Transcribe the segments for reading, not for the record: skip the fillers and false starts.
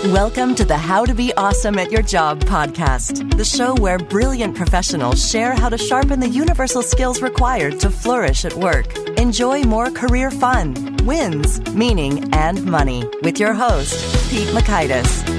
Welcome to the How to Be Awesome at Your Job podcast, the show where brilliant professionals share how to sharpen the universal skills required to flourish at work. Enjoy more career fun, wins, meaning, and money with your host, Pete Makaitis.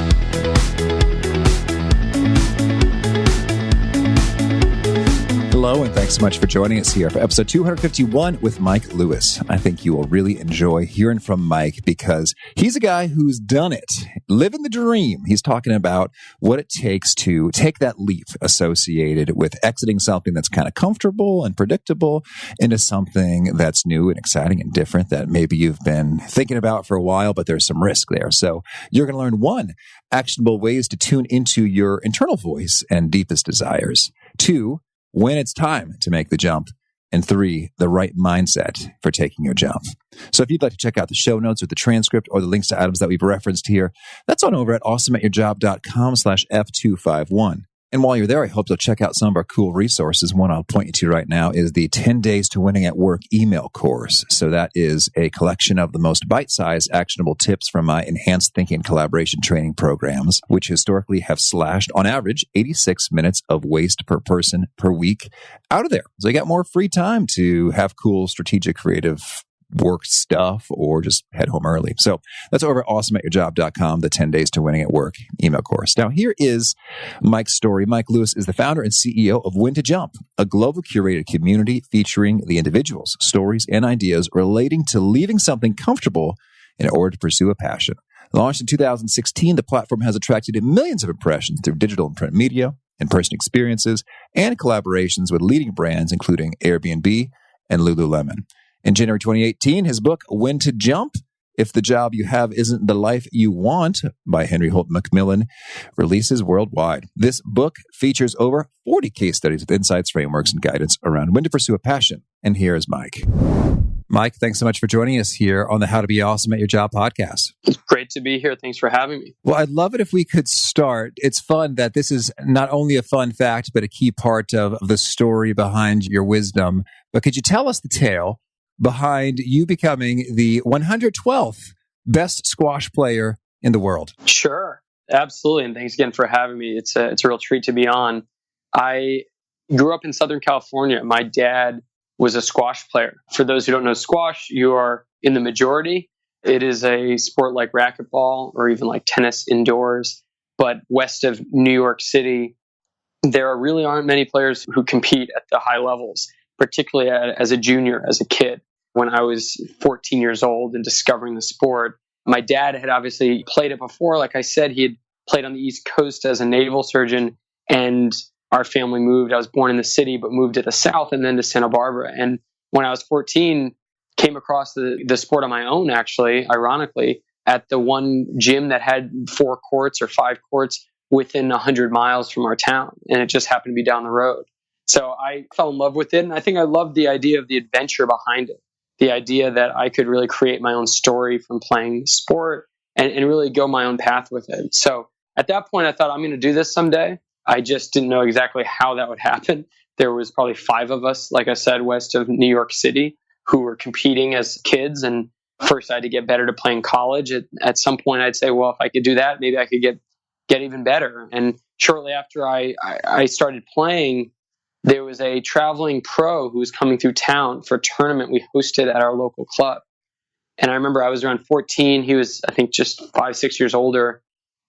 Hello, and thanks so much for joining us here for episode 251 with Mike Lewis. I think you will really enjoy hearing from Mike because he's a guy who's done it, living the dream. He's talking about what it takes to take that leap associated with exiting something that's kind of comfortable and predictable into something that's new and exciting and different that maybe you've been thinking about for a while, but there's some risk there. So you're going to learn 1, actionable ways to tune into your internal voice and deepest desires. 2, when it's time to make the jump. And 3, the right mindset for taking your jump. So if you'd like to check out the show notes or the transcript or the links to items that we've referenced here, that's on over at awesomeatyourjob.com/F251. And while you're there, I hope you'll check out some of our cool resources. One I'll point you to right now is the 10 Days to Winning at Work email course. So that is a collection of the most bite-sized actionable tips from my enhanced thinking and collaboration training programs, which historically have slashed, on average, 86 minutes of waste per person per week out of there. So you got more free time to have cool, strategic, creative work stuff or just head home early. So that's over at awesomeatyourjob.com, the 10 Days to Winning at Work email course. Now, here is Mike's story. Mike Lewis is the founder and CEO of When to Jump, a global curated community featuring the individuals, stories, and ideas relating to leaving something comfortable in order to pursue a passion. Launched in 2016, the platform has attracted millions of impressions through digital and print media, in-person experiences, and collaborations with leading brands, including Airbnb and Lululemon. In January 2018, his book, When to Jump, If the Job You Have Isn't the Life You Want, by Holt Macmillan, releases worldwide. This book features over 40 case studies with insights, frameworks, and guidance around when to pursue a passion. And here is Mike. Mike, thanks so much for joining us here on the How to Be Awesome at Your Job podcast. It's great to be here. Thanks for having me. Well, I'd love it if we could start. It's fun that this is not only a fun fact, but a key part of the story behind your wisdom. But could you tell us the tale behind you becoming the 112th best squash player in the world? Sure, absolutely. And thanks again for having me. It's a real treat to be on. I grew up in Southern California. My dad was a squash player. For those who don't know squash, you are in the majority. It is a sport like racquetball or even like tennis indoors. But west of New York City, there really aren't many players who compete at the high levels, particularly as a junior, as a kid. When I was 14 years old and discovering the sport, my dad had obviously played it before. Like I said, he had played on the East Coast as a naval surgeon, and our family moved. I was born in the city, but moved to the South and then to Santa Barbara. And when I was 14, came across the sport on my own, actually, ironically, at the one gym that had 4 courts or 5 courts within 100 miles from our town. And it just happened to be down the road. So I fell in love with it. And I think I loved the idea of the adventure behind it. The idea that I could really create my own story from playing sport and really go my own path with it. So at that point, I thought, I'm going to do this someday. I just didn't know exactly how that would happen. There was probably 5 of us, like I said, west of New York City, who were competing as kids. And first I had to get better to play in college. At some point, I'd say, well, if I could do that, maybe I could get even better. And shortly after I started playing, there was a traveling pro who was coming through town for a tournament we hosted at our local club. And I remember I was around 14. He was, I think, just 5-6 years older,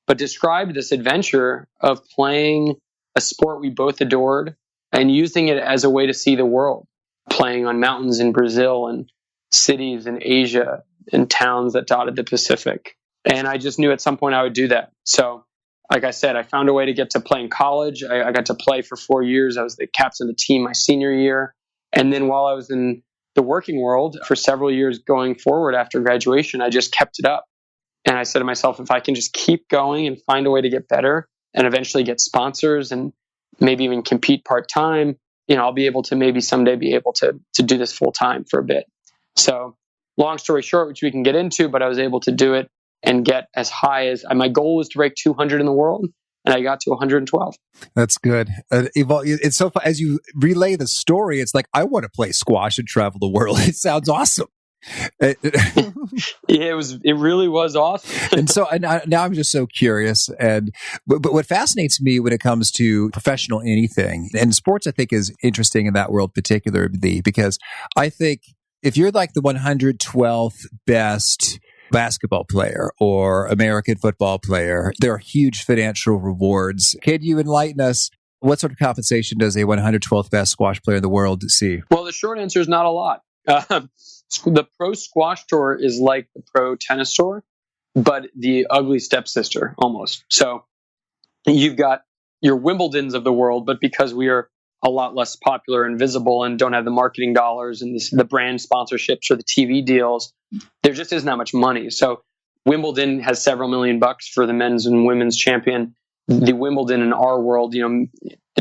but described this adventure of playing a sport we both adored and using it as a way to see the world, playing on mountains in Brazil and cities in Asia and towns that dotted the Pacific. And I just knew at some point I would do that. So like I said, I found a way to get to play in college. I got to play for 4 years. I was the captain of the team my senior year. And then while I was in the working world for several years going forward after graduation, I just kept it up. And I said to myself, if I can just keep going and find a way to get better and eventually get sponsors and maybe even compete part-time, I'll be able to maybe someday be able to do this full-time for a bit. So long story short, which we can get into, but I was able to do it and get as high as my goal was to break 200 in the world. And I got to 112. That's good. It's so fun. As you relay the story, it's like, I want to play squash and travel the world. It sounds awesome. Yeah, it really was awesome. And so now I'm just so curious. But what fascinates me when it comes to professional anything, and sports, I think is interesting in that world particularly, because I think if you're like the 112th best basketball player or American football player, there are huge financial rewards. Can you enlighten us? What sort of compensation does a 112th best squash player in the world see? Well, the short answer is not a lot. The pro squash tour is like the pro tennis tour, but the ugly stepsister almost. So you've got your Wimbledons of the world, but because we are a lot less popular and visible and don't have the marketing dollars and the brand sponsorships or the TV deals, there just isn't that much money. So Wimbledon has several $million for the men's and women's champion. The Wimbledon in our world, the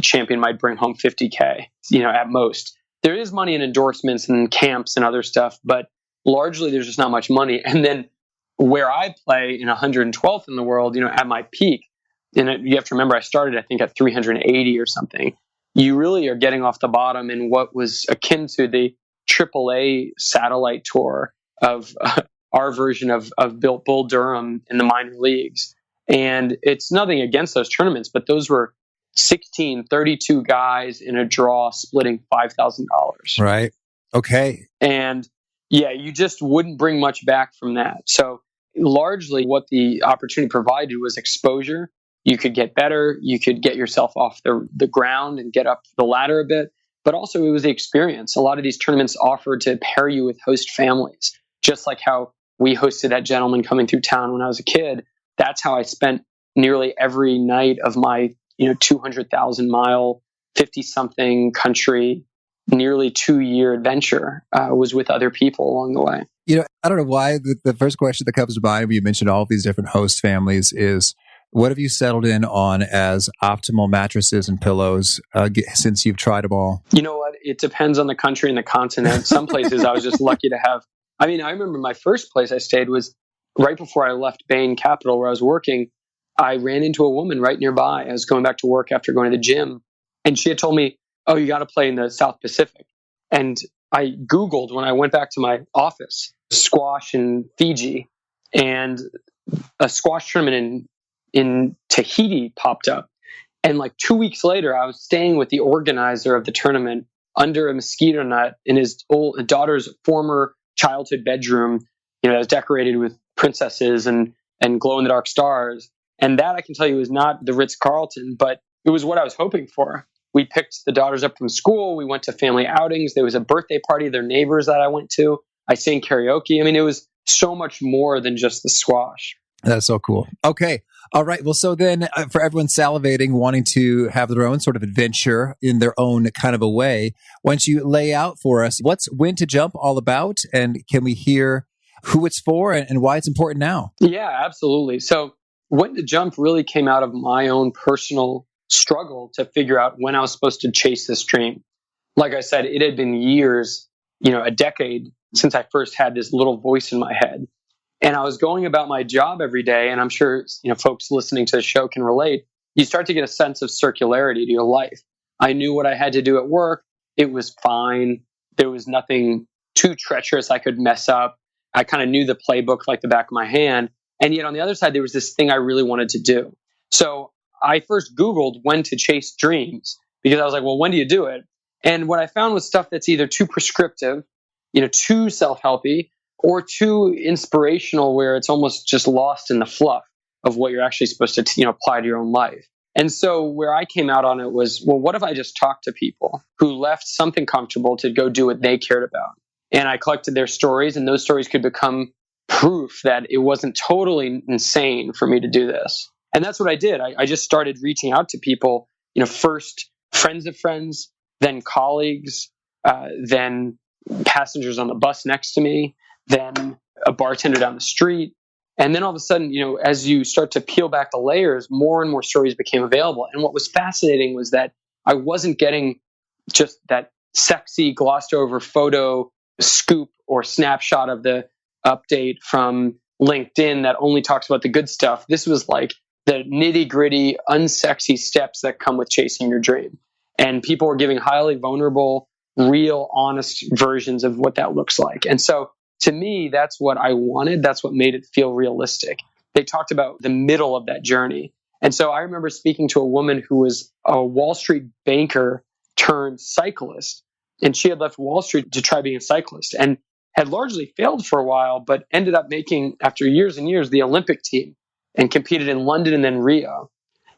champion might bring home $50K, at most. There is money in endorsements and camps and other stuff, but largely there's just not much money. And then where I play in 112th in the world, at my peak, and you have to remember I started, I think, at 380 or something. You really are getting off the bottom in what was akin to the AAA satellite tour of our version of Bull Durham in the minor leagues. And it's nothing against those tournaments, but those were 32 guys in a draw splitting $5,000. Right. Okay. And yeah, you just wouldn't bring much back from that. So largely what the opportunity provided was exposure. You could get better. You could get yourself off the ground and get up the ladder a bit. But also it was the experience. A lot of these tournaments offered to pair you with host families, just like how we hosted that gentleman coming through town when I was a kid. That's how I spent nearly every night of my 200,000 mile, 50-something country, nearly 2-year adventure was with other people along the way. I don't know why the first question that comes to mind when you mentioned all of these different host families is, what have you settled in on as optimal mattresses and pillows since you've tried them all? You know what? It depends on the country and the continent. Some places I was just lucky to have. I remember my first place I stayed was right before I left Bain Capital where I was working. I ran into a woman right nearby. I was going back to work after going to the gym, and she had told me, "Oh, you got to play in the South Pacific." And I Googled when I went back to my office, squash in Fiji, and a squash tournament in Tahiti popped up. And like 2 weeks later, I was staying with the organizer of the tournament under a mosquito net in his daughter's former childhood bedroom, that was decorated with princesses and glow-in-the-dark stars. And that, I can tell you, is not the Ritz-Carlton, but it was what I was hoping for. We picked the daughters up from school. We went to family outings. There was a birthday party of their neighbors that I went to. I sang karaoke. It was so much more than just the squash. That's so cool. Okay. All right. Well, so then for everyone salivating, wanting to have their own sort of adventure in their own kind of a way, why don't you lay out for us what's When to Jump all about? And can we hear who it's for and why it's important now? Yeah, absolutely. So When to Jump really came out of my own personal struggle to figure out when I was supposed to chase this dream. Like I said, it had been years, a decade since I first had this little voice in my head. And I was going about my job every day, and I'm sure folks listening to the show can relate. You start to get a sense of circularity to your life. I knew what I had to do at work. It was fine. There was nothing too treacherous I could mess up. I kind of knew the playbook like the back of my hand. And yet on the other side, there was this thing I really wanted to do. So I first Googled when to chase dreams because I was like, well, when do you do it? And what I found was stuff that's either too prescriptive, too self-helpy, or too inspirational where it's almost just lost in the fluff of what you're actually supposed to, apply to your own life. And so where I came out on it was, well, what if I just talked to people who left something comfortable to go do what they cared about? And I collected their stories, and those stories could become proof that it wasn't totally insane for me to do this. And that's what I did. I just started reaching out to people, first friends of friends, then colleagues, then passengers on the bus next to me, then a bartender down the street. And then all of a sudden, as you start to peel back the layers, more and more stories became available. And what was fascinating was that I wasn't getting just that sexy, glossed over photo scoop or snapshot of the update from LinkedIn that only talks about the good stuff. This was like the nitty gritty, unsexy steps that come with chasing your dream. And people were giving highly vulnerable, real, honest versions of what that looks like. And so to me, that's what I wanted. That's what made it feel realistic. They talked about the middle of that journey. And so I remember speaking to a woman who was a Wall Street banker turned cyclist. And she had left Wall Street to try being a cyclist and had largely failed for a while, but ended up making, after years and years, the Olympic team and competed in London and then Rio.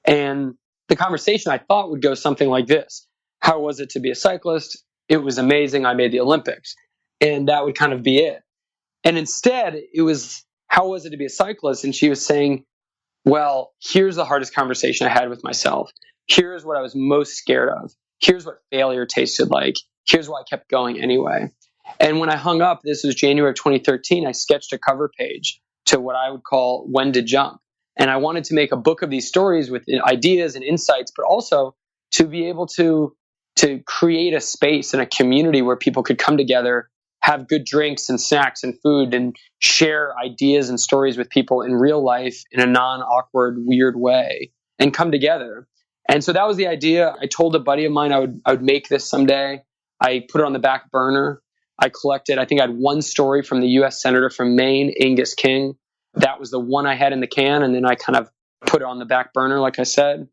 And the conversation I thought would go something like this. How was it to be a cyclist? It was amazing. I made the Olympics. And that would kind of be it. And instead, it was, how was it to be a cyclist? And she was saying, well, here's the hardest conversation I had with myself. Here's what I was most scared of. Here's what failure tasted like. Here's why I kept going anyway. And when I hung up, this was January of 2013, I sketched a cover page to what I would call When to Jump. And I wanted to make a book of these stories with ideas and insights, but also to be able to create a space and a community where people could come together, have good drinks and snacks and food, and share ideas and stories with people in real life in a non-awkward, weird way, and come together. And so that was the idea. I told a buddy of mine I would make this someday. I put it on the back burner. I collected, I think I had one story from the U.S. Senator from Maine, Angus King. That was the one I had in the can. And then I kind of put it on the back burner, like I said.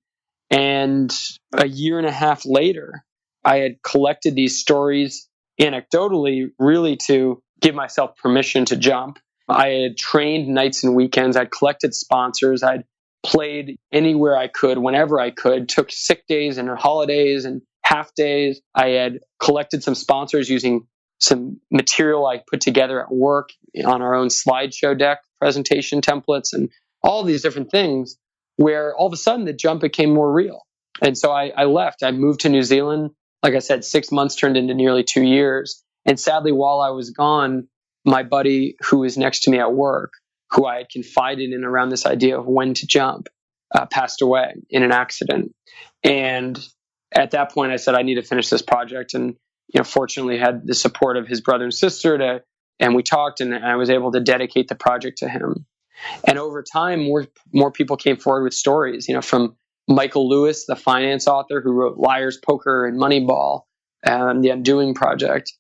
And a year and a half later, I had collected these stories anecdotally, really to give myself permission to jump. I had trained nights and weekends. I'd collected sponsors. I'd played anywhere I could, whenever I could, took sick days and holidays and half days. I had collected some sponsors using some material I put together at work on our own slideshow deck, presentation templates, and all these different things, where all of a sudden the jump became more real. And so I left. I moved to New Zealand. Like I said, 6 months turned into nearly 2 years. And sadly, while I was gone, my buddy who was next to me at work, who I had confided in around this idea of when to jump, passed away in an accident. And at that point, I said, I need to finish this project. And fortunately, had the support of his brother and sister and we talked, and I was able to dedicate the project to him. And over time, more people came forward with stories, from Michael Lewis, the finance author who wrote Liar's Poker and Moneyball and The Undoing Project,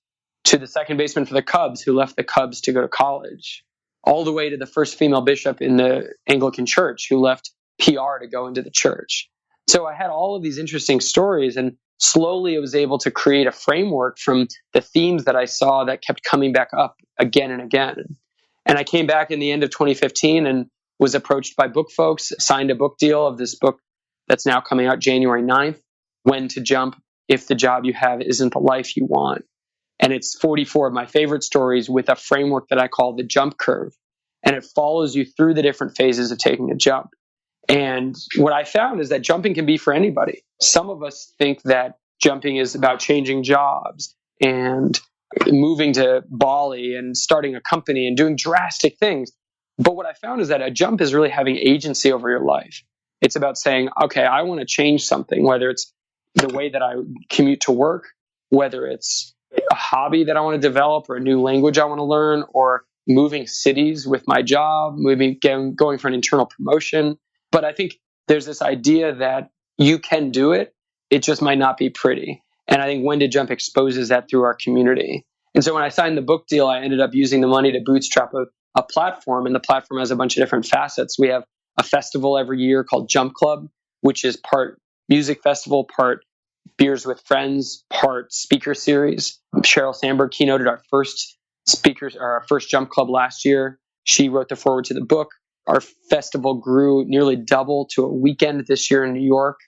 to the second baseman for the Cubs who left the Cubs to go to college, all the way to the first female bishop in the Anglican Church who left PR to go into the church. So I had all of these interesting stories, and slowly I was able to create a framework from the themes that I saw that kept coming back up again and again. And I came back in the end of 2015 and was approached by book folks, signed a book deal of this book that's now coming out January 9th, When to Jump If the Job You Have Isn't the Life You Want. And it's 44 of my favorite stories with a framework that I call the jump curve. And it follows you through the different phases of taking a jump. And what I found is that jumping can be for anybody. Some of us think that jumping is about changing jobs and moving to Bali and starting a company and doing drastic things. But what I found is that a jump is really having agency over your life. It's about saying, okay, I want to change something, whether it's the way that I commute to work, whether it's a hobby that I want to develop or a new language I want to learn, or moving cities with my job, going for an internal promotion. But I think there's this idea that you can do it. It just might not be pretty. And I think When to Jump exposes that through our community. And so when I signed the book deal, I ended up using the money to bootstrap a platform. And the platform has a bunch of different facets. We have a festival every year called Jump Club, which is part music festival, part beers with friends, part speaker series. Sheryl Sandberg keynoted our first Jump Club last year. She wrote the foreword to the book. Our festival grew nearly double to a weekend this year in New York.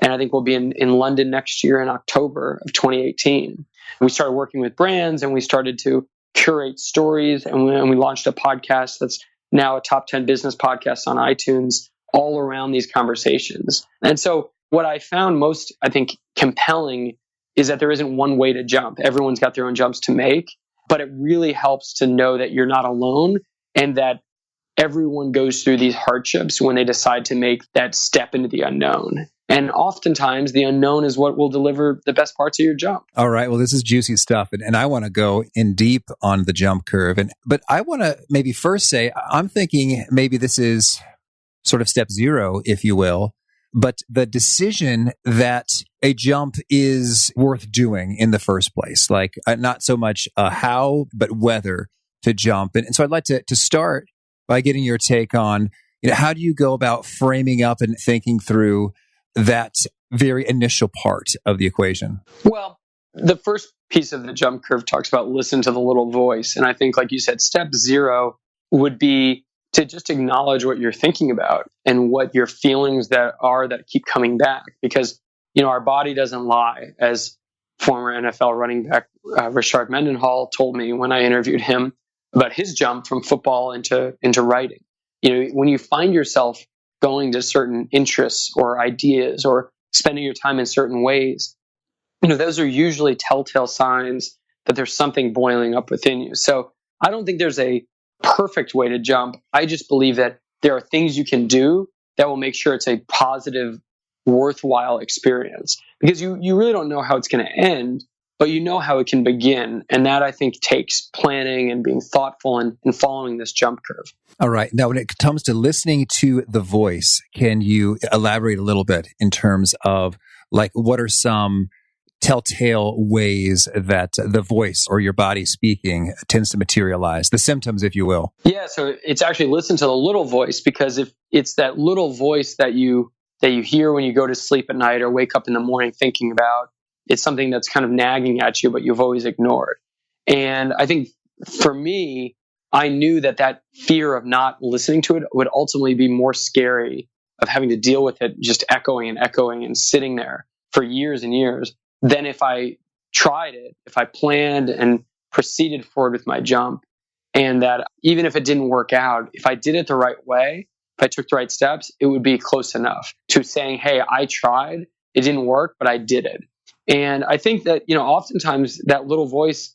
And I think we'll be in London next year in October of 2018. We started working with brands and we started to curate stories. And we launched a podcast that's now a top 10 business podcast on iTunes, all around these conversations. And so what I found most, I think, compelling is that there isn't one way to jump. Everyone's got their own jumps to make, but it really helps to know that you're not alone and that everyone goes through these hardships when they decide to make that step into the unknown. And oftentimes the unknown is what will deliver the best parts of your jump. All right. Well, this is juicy stuff. And I want to go in deep on the jump curve. But I want to maybe first say, I'm thinking maybe this is sort of step zero, if you will. But the decision that a jump is worth doing in the first place, like not so much how, but whether. to jump. And so I'd like to start by getting your take on, how do you go about framing up and thinking through that very initial part of the equation? Well, the first piece of the jump curve talks about listen to the little voice. And I think, like you said, step 0 would be to just acknowledge what you're thinking about and what your feelings that keep coming back. Because, our body doesn't lie, as former NFL running back Rashard Mendenhall told me when I interviewed him about his jump from football into writing. When you find yourself going to certain interests or ideas or spending your time in certain ways, those are usually telltale signs that there's something boiling up within you. So I don't think there's a perfect way to jump. I just believe that there are things you can do that will make sure it's a positive, worthwhile experience, because you really don't know how it's going to end, but you know how it can begin. And that, I think, takes planning and being thoughtful and following this jump curve. All right. Now, when it comes to listening to the voice, can you elaborate a little bit in terms of what are some telltale ways that the voice or your body speaking tends to materialize, the symptoms, if you will? Yeah. So it's actually listen to the little voice, because if it's that little voice that you hear when you go to sleep at night or wake up in the morning thinking about, it's something that's kind of nagging at you, but you've always ignored. And I think for me, I knew that fear of not listening to it would ultimately be more scary, of having to deal with it just echoing and sitting there for years and years, than if I tried it, if I planned and proceeded forward with my jump. And that even if it didn't work out, if I did it the right way, if I took the right steps, it would be close enough to saying, hey, I tried, it didn't work, but I did it. And I think that, oftentimes that little voice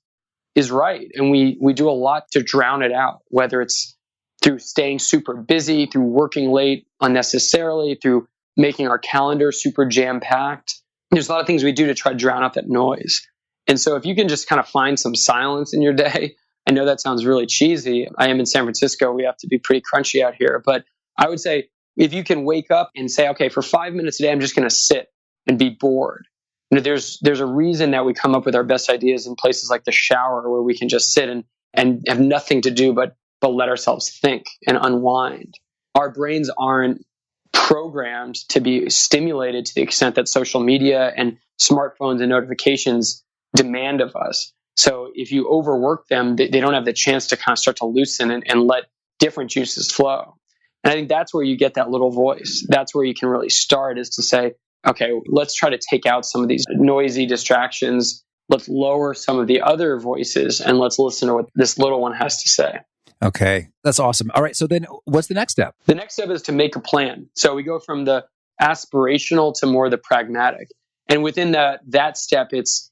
is right. And we do a lot to drown it out, whether it's through staying super busy, through working late unnecessarily, through making our calendar super jam-packed. There's a lot of things we do to try to drown out that noise. And so if you can just kind of find some silence in your day, I know that sounds really cheesy. I am in San Francisco. We have to be pretty crunchy out here. But I would say if you can wake up and say, okay, for 5 minutes a day, I'm just going to sit and be bored. There's a reason that we come up with our best ideas in places like the shower, where we can just sit and have nothing to do but let ourselves think and unwind. Our brains aren't programmed to be stimulated to the extent that social media and smartphones and notifications demand of us. So if you overwork them, they don't have the chance to kind of start to loosen and let different juices flow. And I think that's where you get that little voice. That's where you can really start, is to say, okay, let's try to take out some of these noisy distractions. Let's lower some of the other voices, and let's listen to what this little one has to say. Okay, that's awesome. All right, so then what's the next step? The next step is to make a plan. So we go from the aspirational to more the pragmatic. And within that step, there's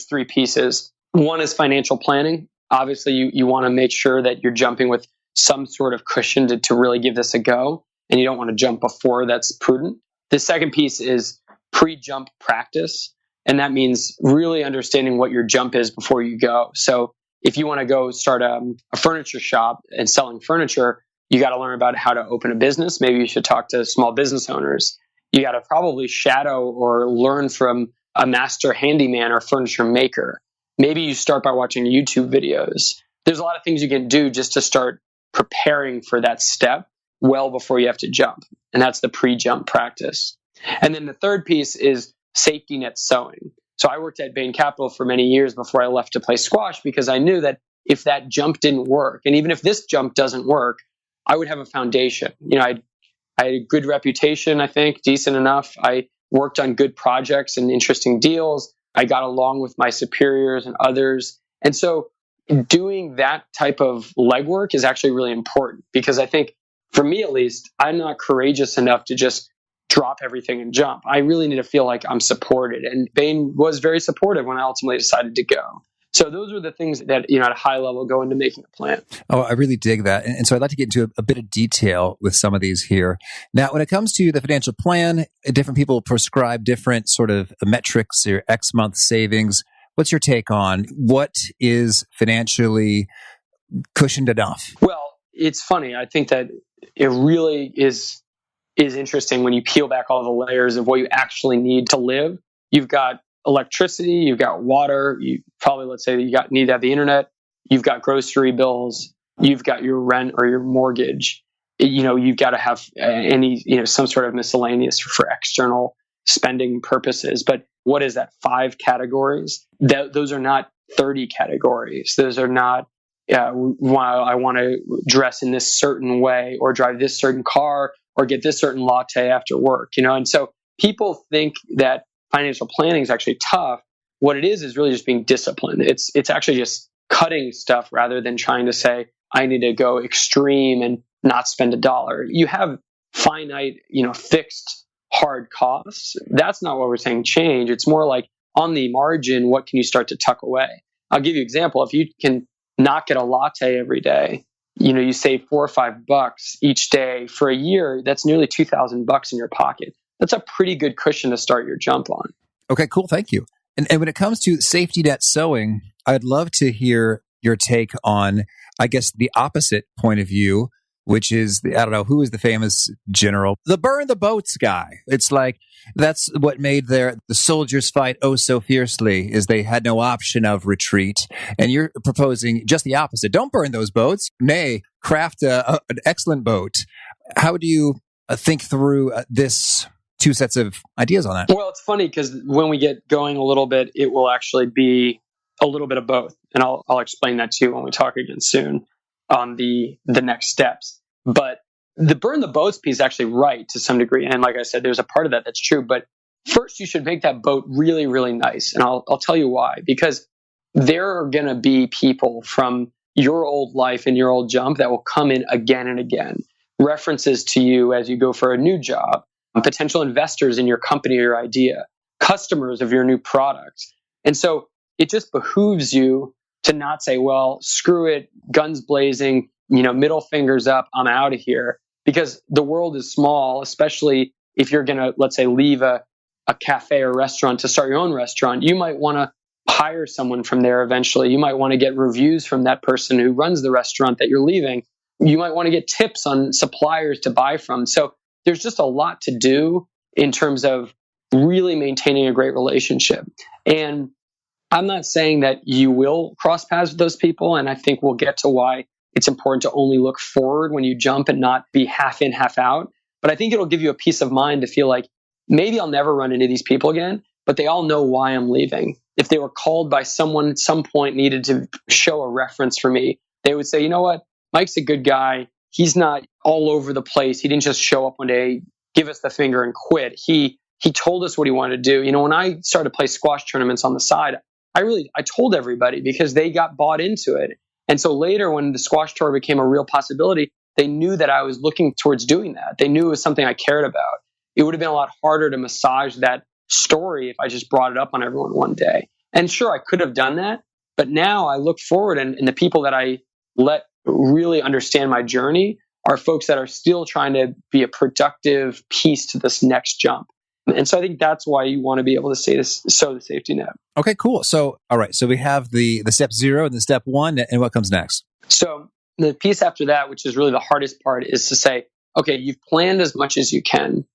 3 pieces. One is financial planning. Obviously, you want to make sure that you're jumping with some sort of cushion to really give this a go, and you don't want to jump before that's prudent. The second piece is pre-jump practice, and that means really understanding what your jump is before you go. So if you want to go start a furniture shop and selling furniture, you got to learn about how to open a business. Maybe you should talk to small business owners. You got to probably shadow or learn from a master handyman or furniture maker. Maybe you start by watching YouTube videos. There's a lot of things you can do just to start preparing for that step well before you have to jump. And that's the pre-jump practice. And then the third piece is safety net sewing. So I worked at Bain Capital for many years before I left to play squash, because I knew that if that jump didn't work, and even if this jump doesn't work, I would have a foundation. I had a good reputation, I think, decent enough. I worked on good projects and interesting deals. I got along with my superiors and others. And so doing that type of legwork is actually really important, because I think, for me at least, I'm not courageous enough to just drop everything and jump. I really need to feel like I'm supported. And Bain was very supportive when I ultimately decided to go. So those are the things that, at a high level go into making a plan. Oh, I really dig that. And so I'd like to get into a bit of detail with some of these here. Now, when it comes to the financial plan, different people prescribe different sort of metrics or X month savings. What's your take on what is financially cushioned enough? Well, it's funny. I think that it really is interesting when you peel back all the layers of what you actually need to live. You've got electricity, you've got water, you probably, let's say, need to have the internet, you've got grocery bills, you've got your rent or your mortgage, you've got to have some sort of miscellaneous for external spending purposes. But what is that? 5 categories? Those are not 30 categories. Those are not, while I want to dress in this certain way or drive this certain car or get this certain latte after work, And so people think that financial planning is actually tough. What it is really just being disciplined. It's actually just cutting stuff rather than trying to say, I need to go extreme and not spend $1. You have finite, fixed hard costs. That's not what we're saying change. It's more like on the margin, what can you start to tuck away? I'll give you an example. If you can not get a latte every day, you save $4 or $5 each day for a year, that's nearly $2,000 in your pocket. That's a pretty good cushion to start your jump on. Okay, cool. Thank you. And when it comes to safety net sewing, I'd love to hear your take on, I guess, the opposite point of view, which is, I don't know, who is the famous general? The burn the boats guy. It's like, that's what made the soldiers fight oh so fiercely, is they had no option of retreat. And you're proposing just the opposite. Don't burn those boats. Nay, craft an excellent boat. How do you think through this 2 sets of ideas on that? Well, it's funny because when we get going a little bit, it will actually be a little bit of both. And I'll explain that to you when we talk again soon on the next steps. But the burn the boats piece is actually right to some degree. And like I said, there's a part of that that's true. But first, you should make that boat really, really nice. And I'll tell you why. Because there are going to be people from your old life and your old jump that will come in again and again. References to you as you go for a new job, potential investors in your company or your idea, customers of your new product. And so it just behooves you to not say, well, screw it, guns blazing, middle fingers up, I'm out of here. Because the world is small, especially if you're going to, let's say, leave a cafe or restaurant to start your own restaurant. You might want to hire someone from there eventually. You might want to get reviews from that person who runs the restaurant that you're leaving. You might want to get tips on suppliers to buy from. So there's just a lot to do in terms of really maintaining a great relationship. And I'm not saying that you will cross paths with those people. And I think we'll get to why it's important to only look forward when you jump and not be half in, half out. But I think it'll give you a peace of mind to feel like maybe I'll never run into these people again, but they all know why I'm leaving. If they were called by someone at some point, needed to show a reference for me, they would say, you know what? Mike's a good guy. He's not all over the place. He didn't just show up one day, give us the finger and quit. He told us what he wanted to do. When I started to play squash tournaments on the side, I told everybody because they got bought into it. And so later when the squash tour became a real possibility, they knew that I was looking towards doing that. They knew it was something I cared about. It would have been a lot harder to massage that story if I just brought it up on everyone one day. And sure, I could have done that. But now I look forward and the people that I let really understand my journey are folks that are still trying to be a productive piece to this next jump. And so I think that's why you want to be able to sow the safety net. Okay, cool. So, all right. So we have the step 0 and the step 1, and what comes next? So the piece after that, which is really the hardest part, is to say, okay, you've planned as much as you can.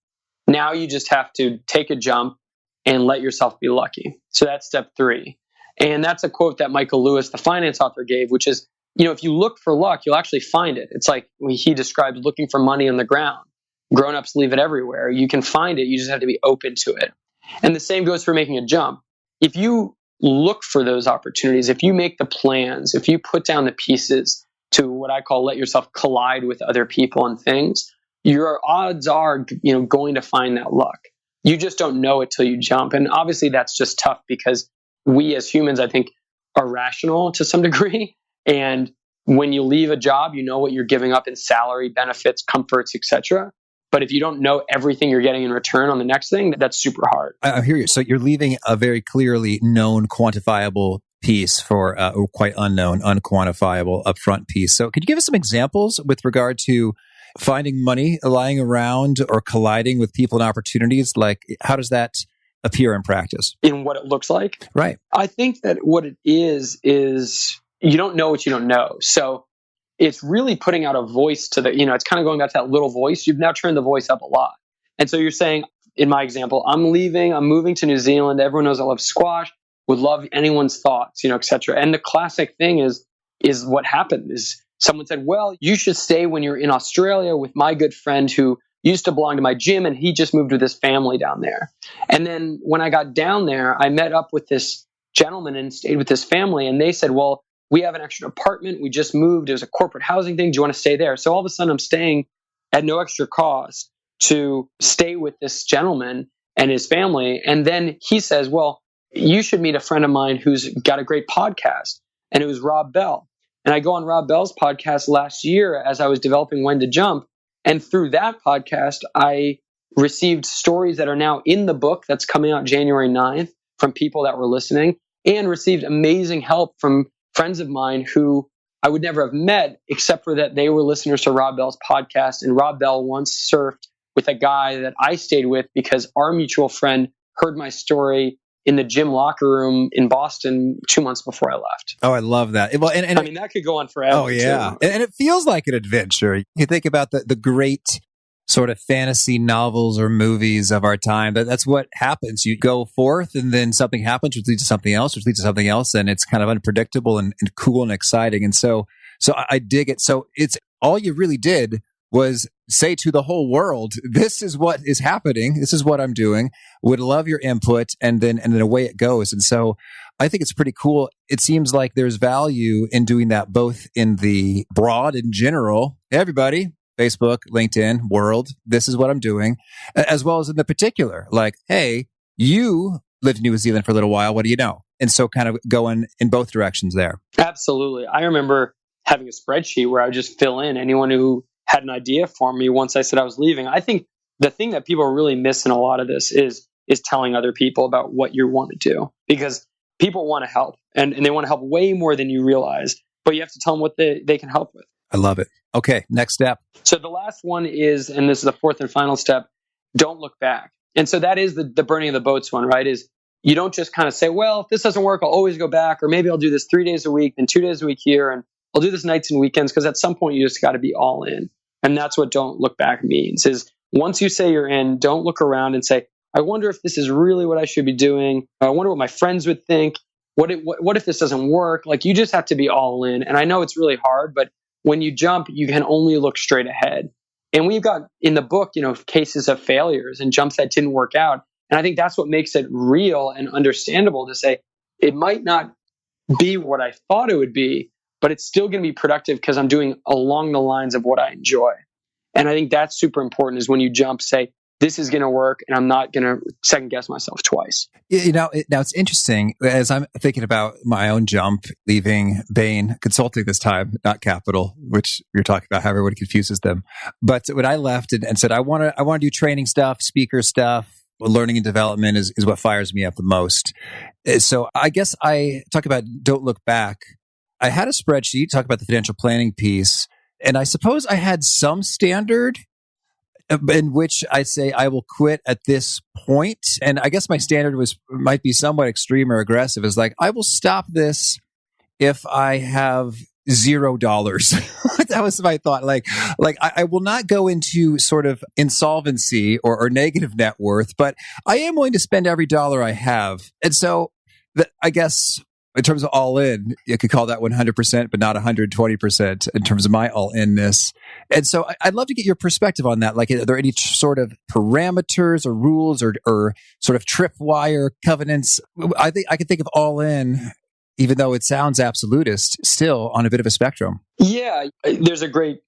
Now you just have to take a jump and let yourself be lucky. So that's step 3. And that's a quote that Michael Lewis, the finance author, gave, which is, if you look for luck, you'll actually find it. It's like he described looking for money on the ground. Grown-ups leave it everywhere. You can find it. You just have to be open to it. And the same goes for making a jump. If you look for those opportunities, if you make the plans, if you put down the pieces to what I call let yourself collide with other people and things, your odds are, going to find that luck. You just don't know it till you jump. And obviously that's just tough because we as humans, I think, are rational to some degree. And when you leave a job, you know what you're giving up in salary, benefits, comforts, etc. But if you don't know everything you're getting in return on the next thing, that's super hard. I hear you. So you're leaving a very clearly known, quantifiable piece for a quite unknown, unquantifiable upfront piece. So could you give us some examples with regard to finding money lying around or colliding with people and opportunities? Like, how does that appear in practice? In what it looks like? Right. I think that what it is you don't know what you don't know. So it's really putting out a voice to it's kind of going back to that little voice. You've now turned the voice up a lot. And so you're saying, in my example, I'm moving to New Zealand. Everyone knows I love squash, would love anyone's thoughts, et cetera. And the classic thing is is what happened is someone said, well, you should stay when you're in Australia with my good friend who used to belong to my gym, and he just moved with his family down there. And then when I got down there, I met up with this gentleman and stayed with his family. And they said, well, we have an extra apartment. We just moved. It was a corporate housing thing. Do you want to stay there? So all of a sudden I'm staying at no extra cost to stay with this gentleman and his family. And then he says, well, you should meet a friend of mine who's got a great podcast. And it was Rob Bell. And I go on Rob Bell's podcast last year as I was developing When to Jump. And through that podcast, I received stories that are now in the book that's coming out January 9th from people that were listening, and received amazing help from friends of mine who I would never have met except for that they were listeners to Rob Bell's podcast. And Rob Bell once surfed with a guy that I stayed with because our mutual friend heard my story in the gym locker room in Boston 2 months before I left. Oh, I love that. Well, and I mean, that could go on forever. Oh, yeah. And it feels like an adventure. You think about the great sort of fantasy novels or movies of our time. That's what happens. You go forth and then something happens, which leads to something else, which leads to something else. And it's kind of unpredictable and cool and exciting. And so I dig it. So it's all you really did was say to the whole world, this is what is happening. This is what I'm doing. Would love your input. And then away it goes. And so I think it's pretty cool. It seems like there's value in doing that, both in the broad and general, everybody, Facebook, LinkedIn, world, this is what I'm doing, as well as in the particular, like, hey, you lived in New Zealand for a little while. What do you know? And so kind of going in both directions there. Absolutely. I remember having a spreadsheet where I would just fill in anyone who had an idea for me once I said I was leaving. I think the thing that people really miss in a lot of this is telling other people about what you want to do, because people want to help and they want to help way more than you realize, but you have to tell them what they can help with. I love it. Okay, next step. So the last one is, and this is the fourth and final step, don't look back. And so that is the burning of the boats one, right? Is you don't just kind of say, well, if this doesn't work, I'll always go back, or maybe I'll do this 3 days a week and 2 days a week here, and I'll do this nights and weekends, because at some point you just got to be all in. And that's what don't look back means, is once you say you're in, don't look around and say, I wonder if this is really what I should be doing. I wonder what my friends would think. What if this doesn't work? Like, you just have to be all in. And I know it's really hard, but when you jump, you can only look straight ahead. And we've got in the book, cases of failures and jumps that didn't work out. And I think that's what makes it real and understandable to say, it might not be what I thought it would be, but it's still going to be productive because I'm doing along the lines of what I enjoy. And I think that's super important, is when you jump, say, this is going to work, and I'm not going to second guess myself twice. Now it's interesting, as I'm thinking about my own jump, leaving Bain Consulting this time, not Capital, which you're talking about how everybody confuses them. But when I left and said, I want to do training stuff, speaker stuff, learning and development is what fires me up the most. So I guess I talk about don't look back. I had a spreadsheet, talk about the financial planning piece, and I suppose I had some standard in which I say I will quit at this point. And I guess my standard might be somewhat extreme or aggressive. Is like, I will stop this if I have $0. That was my thought. Like I will not go into sort of insolvency or negative net worth, but I am willing to spend every dollar I have. And so I guess in terms of all in, you could call that 100%, but not 120% in terms of my all inness. And so I'd love to get your perspective on that. Like, are there any sort of parameters or rules or sort of tripwire covenants? I think I could think of all in, even though it sounds absolutist, still on a bit of a spectrum. Yeah, there's a great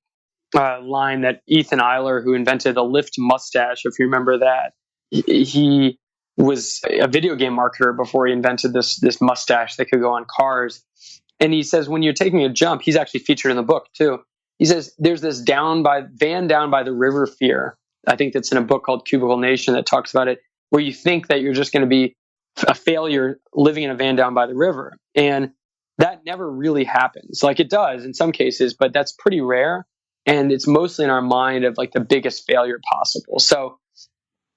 line that Ethan Eiler, who invented the lift mustache, if you remember that, he was a video game marketer before he invented this mustache that could go on cars. And he says, when you're taking a jump, he's actually featured in the book too. He says, there's this van down by the river fear. I think that's in a book called Cubicle Nation that talks about it, where you think that you're just going to be a failure living in a van down by the river. And that never really happens. Like, it does in some cases, but that's pretty rare. And it's mostly in our mind of like the biggest failure possible. So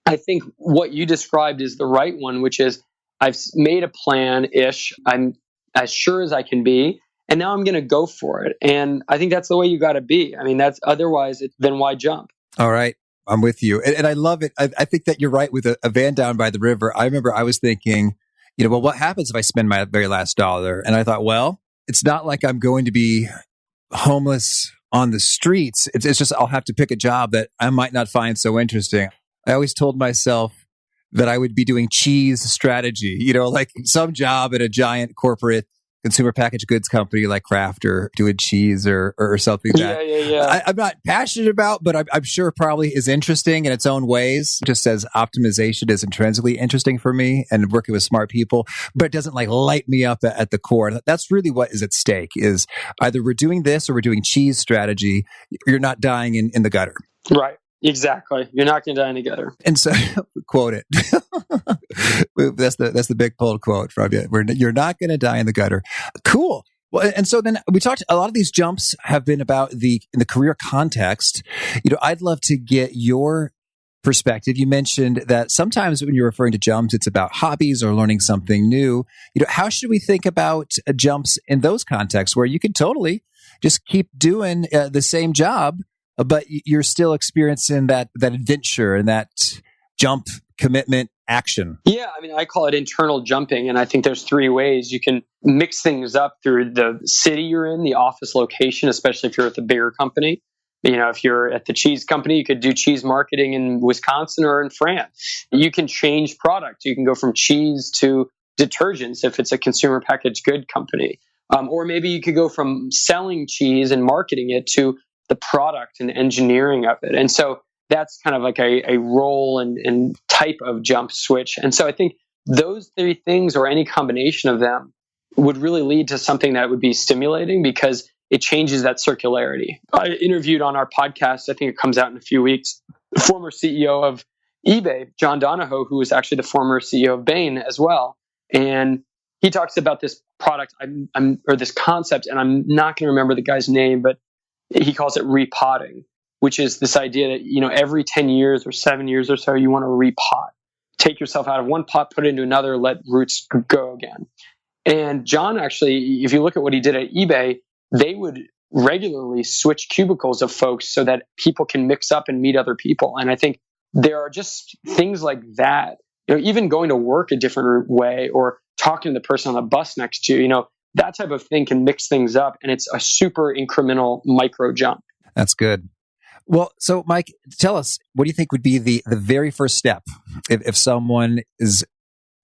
I think what you described is the right one, which is I've made a plan-ish. I'm as sure as I can be, and now I'm going to go for it. And I think that's the way you got to be. I mean, that's otherwise, then why jump? All right. I'm with you. And I love it. I think that you're right with a van down by the river. I remember I was thinking, well, what happens if I spend my very last dollar? And I thought, well, it's not like I'm going to be homeless on the streets. It's just I'll have to pick a job that I might not find so interesting. I always told myself that I would be doing cheese strategy, like some job at a giant corporate consumer packaged goods company like Kraft or doing cheese or something that I'm not passionate about, but I'm sure probably is interesting in its own ways. Just as optimization is intrinsically interesting for me and working with smart people, but it doesn't like light me up at the core. That's really what is at stake is either we're doing this or we're doing cheese strategy. You're not dying in the gutter. Right. Exactly. You're not going to die in the gutter. And so, quote it. That's the big pulled quote from you. You're not going to die in the gutter. Cool. Well, and so then we talked, a lot of these jumps have been about in the career context. I'd love to get your perspective. You mentioned that sometimes when you're referring to jumps, it's about hobbies or learning something new. How should we think about jumps in those contexts where you can totally just keep doing the same job, but you're still experiencing that adventure and that jump, commitment, action? Yeah, I call it internal jumping, and I think there's three ways you can mix things up through the city you're in, the office location, especially if you're at the bigger company. If you're at the cheese company, you could do cheese marketing in Wisconsin or in France. You can change product. You can go from cheese to detergents if it's a consumer packaged good company. Or maybe you could go from selling cheese and marketing it to the product and engineering of it. And so that's kind of like a role and type of jump switch. And so I think those three things or any combination of them would really lead to something that would be stimulating because it changes that circularity. I interviewed on our podcast, I think it comes out in a few weeks, the former CEO of eBay, John Donahoe, who was actually the former CEO of Bain as well. And he talks about this product or this concept, and I'm not going to remember the guy's name, but he calls it repotting, which is this idea that, every 10 years or 7 years or so, you want to repot. Take yourself out of one pot, put it into another, let roots go again. And John actually, if you look at what he did at eBay, they would regularly switch cubicles of folks so that people can mix up and meet other people. And I think there are just things like that, even going to work a different way or talking to the person on the bus next to you, that type of thing can mix things up, and it's a super incremental micro jump. That's good. Well, so Mike, tell us, what do you think would be the very first step if someone is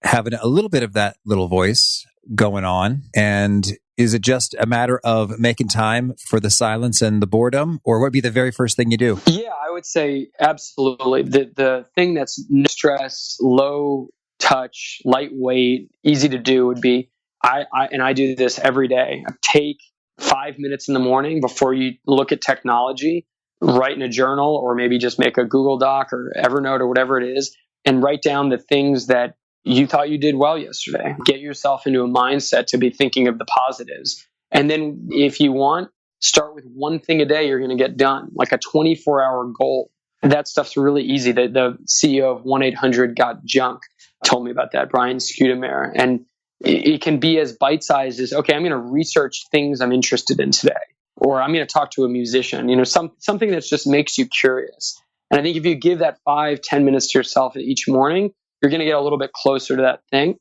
having a little bit of that little voice going on? And is it just a matter of making time for the silence and the boredom, or what would be the very first thing you do? Yeah, I would say absolutely. The thing that's no stress, low touch, lightweight, easy to do would be, I do this every day. Take 5 minutes in the morning before you look at technology, write in a journal or maybe just make a Google Doc or Evernote or whatever it is, and write down the things that you thought you did well yesterday. Get yourself into a mindset to be thinking of the positives. And then if you want, start with one thing a day you're going to get done, like a 24-hour goal. That stuff's really easy. The CEO of 1-800-GOT-JUNK told me about that, Brian Scudamore. And it can be as bite-sized as, okay, I'm going to research things I'm interested in today, or I'm going to talk to a musician, something that just makes you curious. And I think if you give that 5-10 minutes to yourself each morning, you're going to get a little bit closer to that thing,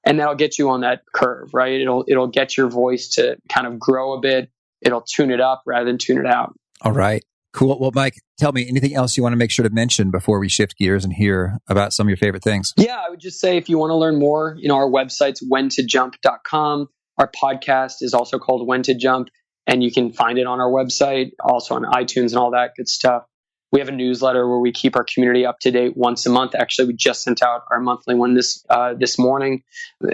and that'll get you on that curve, right? It'll get your voice to kind of grow a bit. It'll tune it up rather than tune it out. All right. Cool. Well, Mike, tell me anything else you want to make sure to mention before we shift gears and hear about some of your favorite things. Yeah, I would just say if you want to learn more, our website's whentojump.com. Our podcast is also called When to Jump, and you can find it on our website, also on iTunes and all that good stuff. We have a newsletter where we keep our community up to date once a month. Actually, we just sent out our monthly one this morning.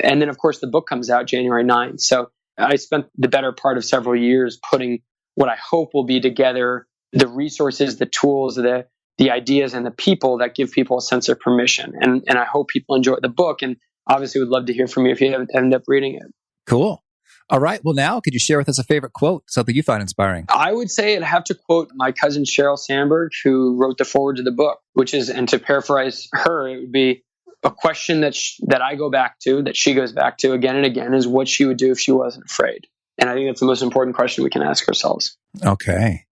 And then, of course, the book comes out January 9th. So I spent the better part of several years putting what I hope will be together the resources, the tools, the ideas, and the people that give people a sense of permission. And I hope people enjoy the book. And obviously would love to hear from you if you end up reading it. Cool. All right. Well, now, could you share with us a favorite quote, something you find inspiring? I would say I'd have to quote my cousin Sheryl Sandberg, who wrote the foreword to the book, which is, and to paraphrase her, it would be a question that I go back to, that she goes back to again and again, is what she would do if she wasn't afraid. And I think that's the most important question we can ask ourselves. Okay.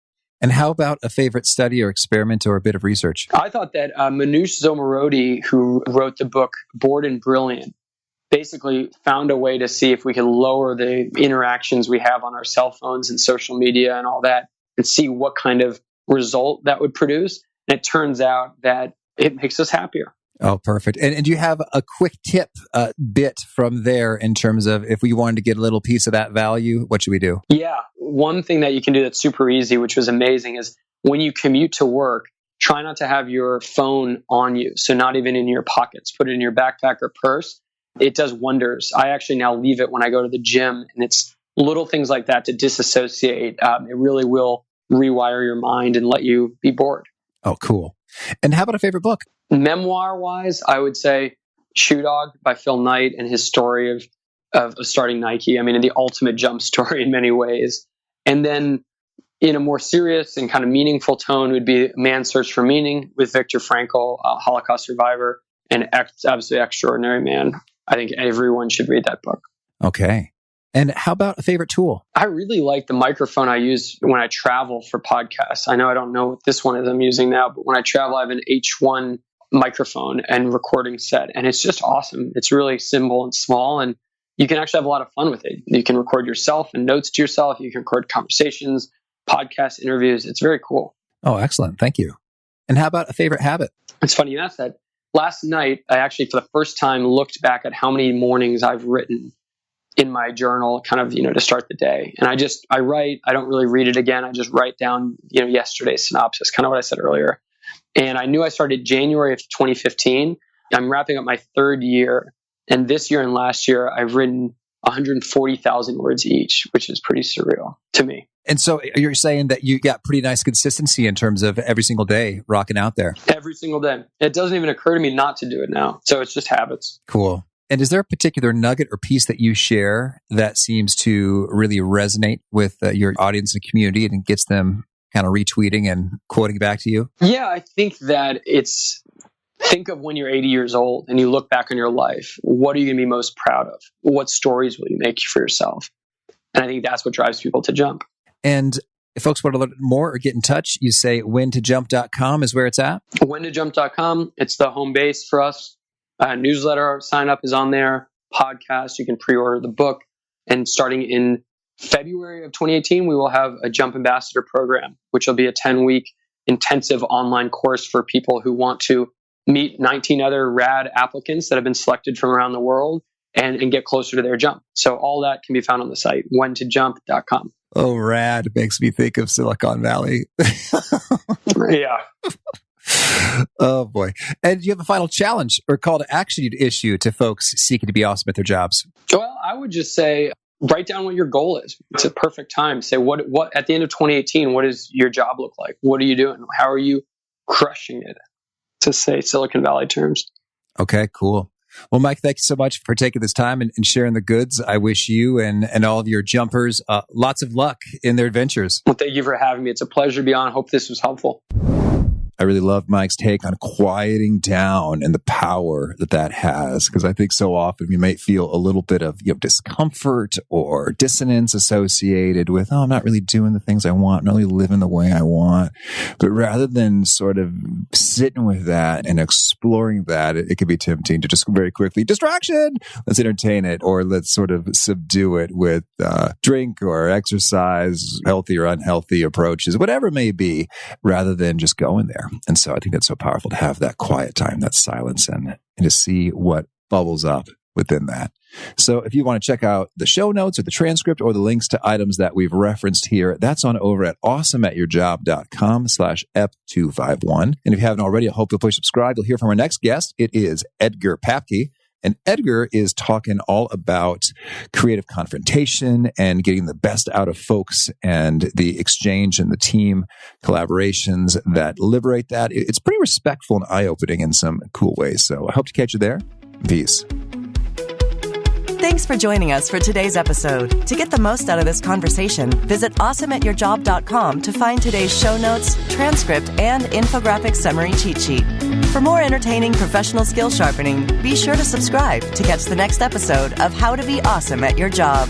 And how about a favorite study or experiment or a bit of research? I thought that Manoush Zomorodi, who wrote the book Bored and Brilliant, basically found a way to see if we could lower the interactions we have on our cell phones and social media and all that, and see what kind of result that would produce. And it turns out that it makes us happier. Oh, perfect. And do you have a quick tip bit from there in terms of if we wanted to get a little piece of that value, what should we do? Yeah. One thing that you can do that's super easy, which was amazing, is when you commute to work, try not to have your phone on you. So not even in your pockets. Put it in your backpack or purse. It does wonders. I actually now leave it when I go to the gym, and it's little things like that to disassociate. It really will rewire your mind and let you be bored. Oh, cool. And how about a favorite book? Memoir-wise, I would say Shoe Dog by Phil Knight and his story of starting Nike. I mean, the ultimate jump story in many ways. And then in a more serious and kind of meaningful tone would be Man's Search for Meaning with Viktor Frankl, a Holocaust survivor, and absolutely extraordinary man. I think everyone should read that book. Okay. And how about a favorite tool? I really like the microphone I use when I travel for podcasts. I know I don't know what this one is I'm using now, but when I travel, I have an H1 microphone and recording set, and it's just awesome. It's really simple and small, and you can actually have a lot of fun with it. You can record yourself and notes to yourself. You can record conversations, podcast interviews. It's very cool. Oh, excellent. Thank you. And how about a favorite habit? It's funny you asked that. Last night, I actually, for the first time, looked back at how many mornings I've written in my journal, kind of, to start the day. And I write, I don't really read it again. I just write down, yesterday's synopsis, kind of what I said earlier. And I knew I started January of 2015. I'm wrapping up my third year. And this year and last year, I've written 140,000 words each, which is pretty surreal to me. And so you're saying that you got pretty nice consistency in terms of every single day rocking out there. Every single day. It doesn't even occur to me not to do it now. So it's just habits. Cool. And is there a particular nugget or piece that you share that seems to really resonate with your audience and community and gets them kind of retweeting and quoting back to you? Yeah, I think that think of when you're 80 years old and you look back on your life. What are you going to be most proud of? What stories will you make for yourself? And I think that's what drives people to jump. And if folks want to learn more or get in touch, you say whentojump.com is where it's at? Whentojump.com. It's the home base for us. Newsletter sign up is on there. Podcast, you can pre-order the book. And starting in February of 2018, we will have a Jump Ambassador program, which will be a 10-week intensive online course for people who want to meet 19 other rad applicants that have been selected from around the world and get closer to their jump. So all that can be found on the site, whentojump.com. Oh, rad. It makes me think of Silicon Valley. Yeah. Oh, boy. And you have a final challenge or call to action you'd issue to folks seeking to be awesome at their jobs? Well, I would just say, write down what your goal is. It's a perfect time. Say, what at the end of 2018, what does your job look like? What are you doing? How are you crushing it, to say Silicon Valley terms? Okay, cool. Well, Mike, thank you so much for taking this time and sharing the goods. I wish you and all of your jumpers lots of luck in their adventures. Well, thank you for having me. It's a pleasure to be on. I hope this was helpful. I really love Mike's take on quieting down and the power that has, because I think so often we might feel a little bit of discomfort or dissonance associated with, I'm not really doing the things I want, not really living the way I want. But rather than sort of sitting with that and exploring that, it could be tempting to just very quickly, distraction, let's entertain it, or let's sort of subdue it with drink or exercise, healthy or unhealthy approaches, whatever it may be, rather than just going there. And so I think that's so powerful to have that quiet time, that silence, and to see what bubbles up within that. So if you want to check out the show notes or the transcript or the links to items that we've referenced here, that's on over at awesomeatyourjob.com/ep251. And if you haven't already, I hope you'll push subscribe. You'll hear from our next guest. It is Edgar Papke. And Edgar is talking all about creative confrontation and getting the best out of folks and the exchange and the team collaborations that liberate that. It's pretty respectful and eye-opening in some cool ways. So I hope to catch you there. Peace. Thanks for joining us for today's episode. To get the most out of this conversation, visit awesomeatyourjob.com to find today's show notes, transcript, and infographic summary cheat sheet. For more entertaining professional skill sharpening, be sure to subscribe to catch the next episode of How to Be Awesome at Your Job.